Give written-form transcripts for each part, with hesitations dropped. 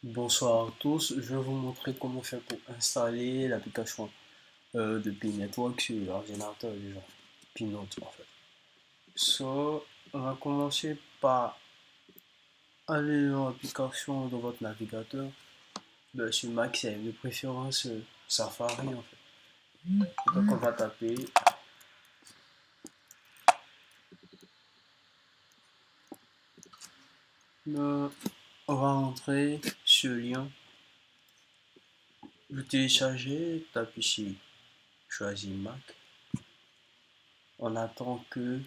Bonsoir à tous, je vais vous montrer comment faire pour installer l'application de Pi Network sur l'ordinateur du genre Pinote en fait. On va commencer par aller dans l'application de votre navigateur. Sur Mac, c'est de préférence Safari en fait. Donc on va taper, on va entrer ce lien, vous téléchargez, tapez ici, choisir Mac. On attend que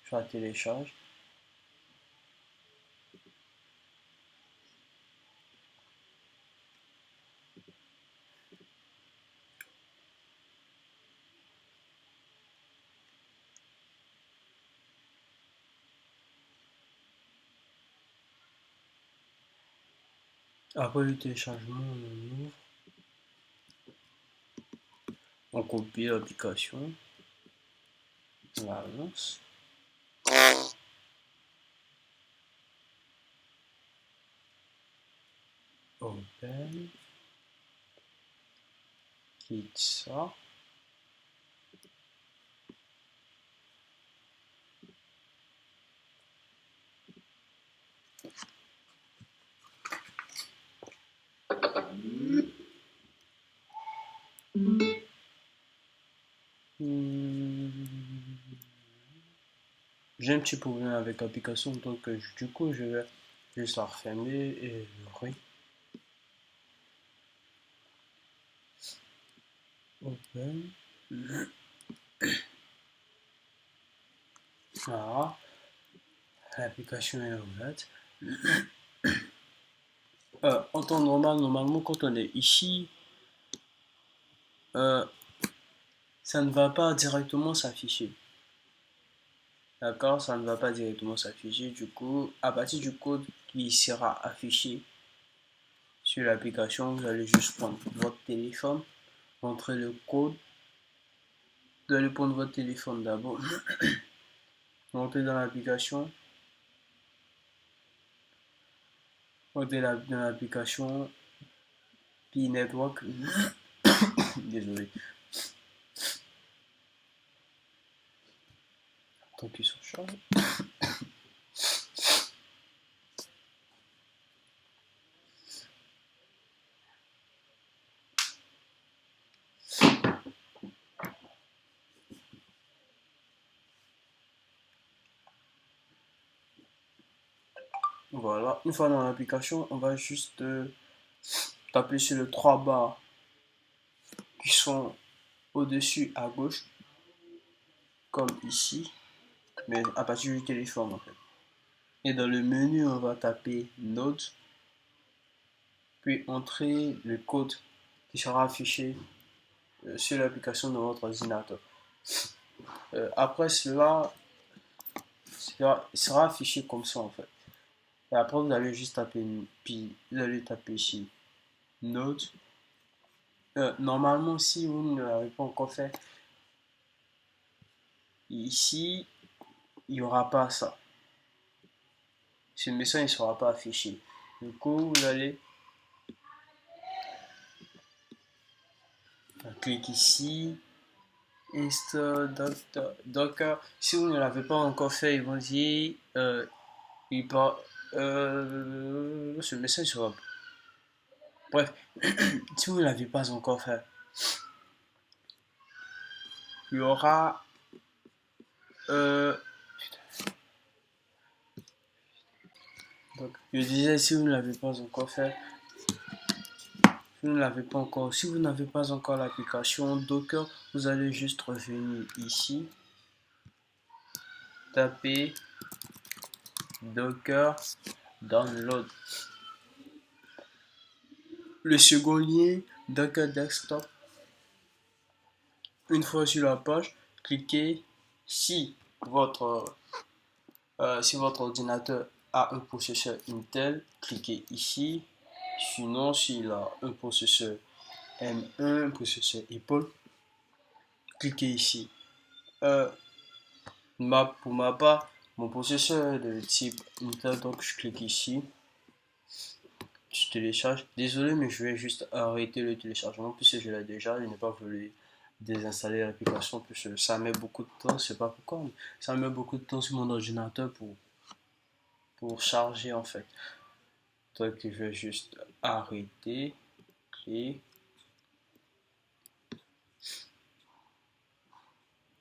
ça télécharge. Après le téléchargement, on copie l'application, on la lance, open, quitte ça, j'ai un petit problème avec l'application, donc du coup je vais juste la refermer et oui, open, voilà, l'application est ouverte. En temps normal, normalement quand on est ici, euh, ça ne va pas directement s'afficher. D'accord, ça ne va pas directement s'afficher. Du coup, à partir du code qui sera affiché sur l'application, vous allez juste prendre votre téléphone, entrer le code. Vous allez prendre votre téléphone d'abord, montrer dans l'application, montrer dans l'application Pi Network. Désolé. Tant qu'il se charge. Voilà, une fois dans l'application, on va juste taper sur les trois barres qui sont au-dessus à gauche, comme ici, mais à partir du téléphone en fait. Et dans le menu, on va taper Note, puis entrer le code qui sera affiché sur l'application de votre ordinateur. Après cela, il sera affiché comme ça en fait. Et après, vous allez juste taper, puis vous allez taper ici Note. Normalement, si vous ne l'avez pas encore fait, ici, il n'y aura pas ça. Ce message ne sera pas affiché. Du coup, vous allez cliquer ici, Install Docker. Si vous ne l'avez pas encore fait, ils vont dire, ce message sera. Bref, si vous ne l'avez pas encore fait, il y aura donc, je disais, si vous ne l'avez pas encore fait, si vous n'avez pas encore l'application Docker, vous allez juste revenir ici, taper Docker Download. Le second lien, Docker Desktop. Une fois sur la page, cliquez si votre ordinateur a un processeur Intel, cliquez ici. Sinon, s'il a un processeur M1, un processeur Apple, cliquez ici. Pour ma part, mon processeur est de type Intel, donc je clique ici. je télécharge. Désolé, mais je vais juste arrêter le téléchargement puisque je l'ai déjà. Je n'ai pas voulu désinstaller l'application puisque ça met beaucoup de temps. Je sais pas pourquoi, mais ça met beaucoup de temps sur mon ordinateur pour charger en fait. Donc je vais juste arrêter et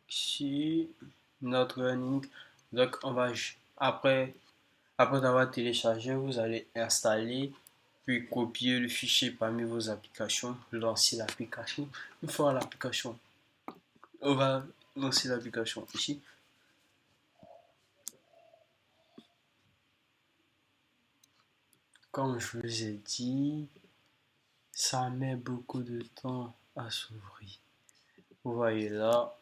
ici notre running. Donc on va après avoir téléchargé, vous allez installer puis copier le fichier parmi vos applications, lancer l'application. Une fois l'application, on va lancer l'application ici. Comme je vous ai dit, ça met beaucoup de temps à s'ouvrir. Vous voyez là,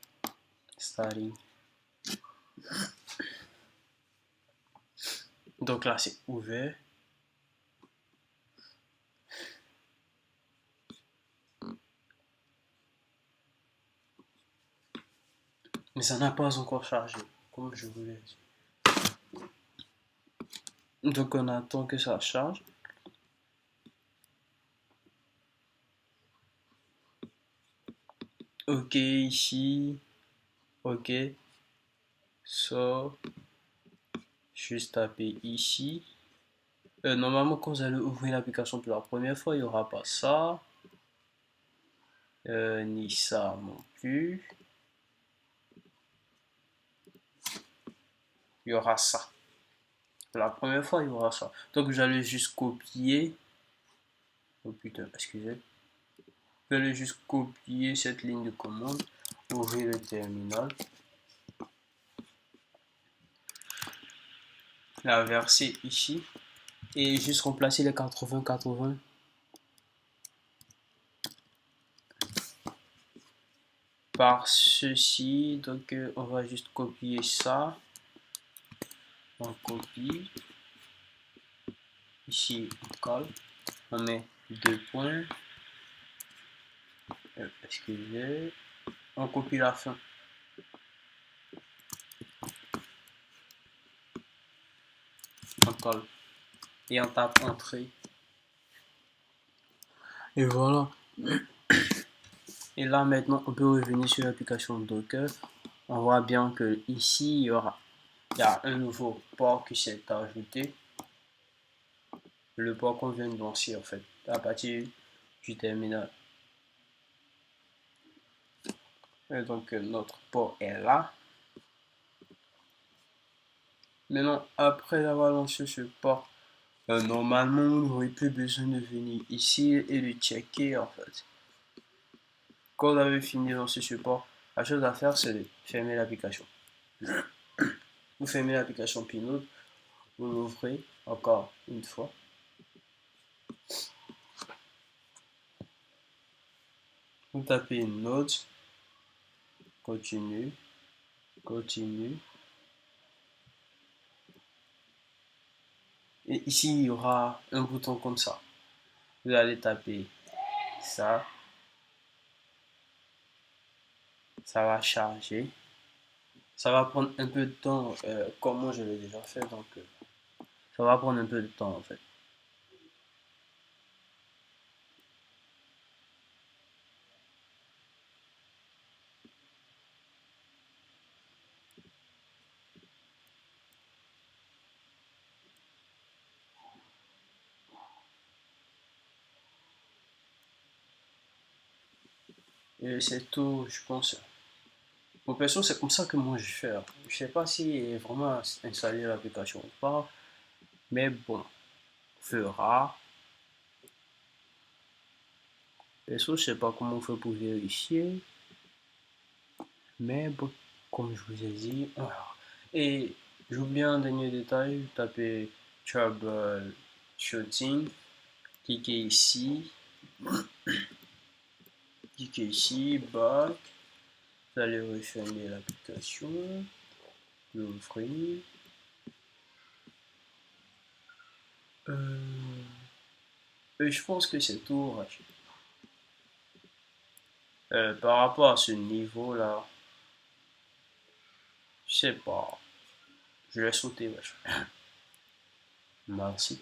starting. Donc là, c'est ouvert. Mais ça n'a pas encore chargé, comme je vous l'ai dit. Donc on attend que ça charge. Ok, ici. Ok. So, juste taper ici. Normalement, quand vous allez ouvrir l'application pour la première fois, il n'y aura pas ça. Ni ça non plus. Il y aura ça. La première fois, il y aura ça. Donc, vous allez juste copier. Oh putain, excusez. Vous allez juste copier cette ligne de commande. Ouvrir le terminal. La verser ici. Et juste remplacer les 80-80 par ceci. Donc, on va juste copier ça. On copie. Ici, on colle. On met 2 points. Excusez. On copie la fin. On colle. Et on tape entrée. Et voilà. Et là maintenant, on peut revenir sur l'application Docker. On voit bien que ici, il y a un nouveau port qui s'est ajouté. Le port qu'on vient de lancer en fait, à partir du terminal. Et donc notre port est là. Maintenant, après avoir lancé ce port, normalement, vous n'aurez plus besoin de venir ici et de checker en fait. Quand vous avez fini de lancer ce port, la chose à faire, c'est de fermer l'application. Vous fermez l'application Pinode, vous l'ouvrez encore une fois. Vous tapez Node, continue, continue. Et ici, il y aura un bouton comme ça. Vous allez taper ça. Ça va charger. Ça va prendre un peu de temps, comme moi je l'ai déjà fait, donc ça va prendre un peu de temps en fait. Et c'est tout, je pense. Pour perso, c'est comme ça que moi je fais. Je sais pas si vraiment installer l'application ou pas, mais bon, on fera. Perso, je sais pas comment on fait pour vérifier, mais bon, comme je vous ai dit, voilà. Et j'oublie un dernier détail, tapez troubleshooting, cliquez ici, back, vous allez refermer l'application, l'ouvrir. Et je pense que c'est tout. Par rapport à ce niveau-là, je sais pas. Je vais sauter. Merci.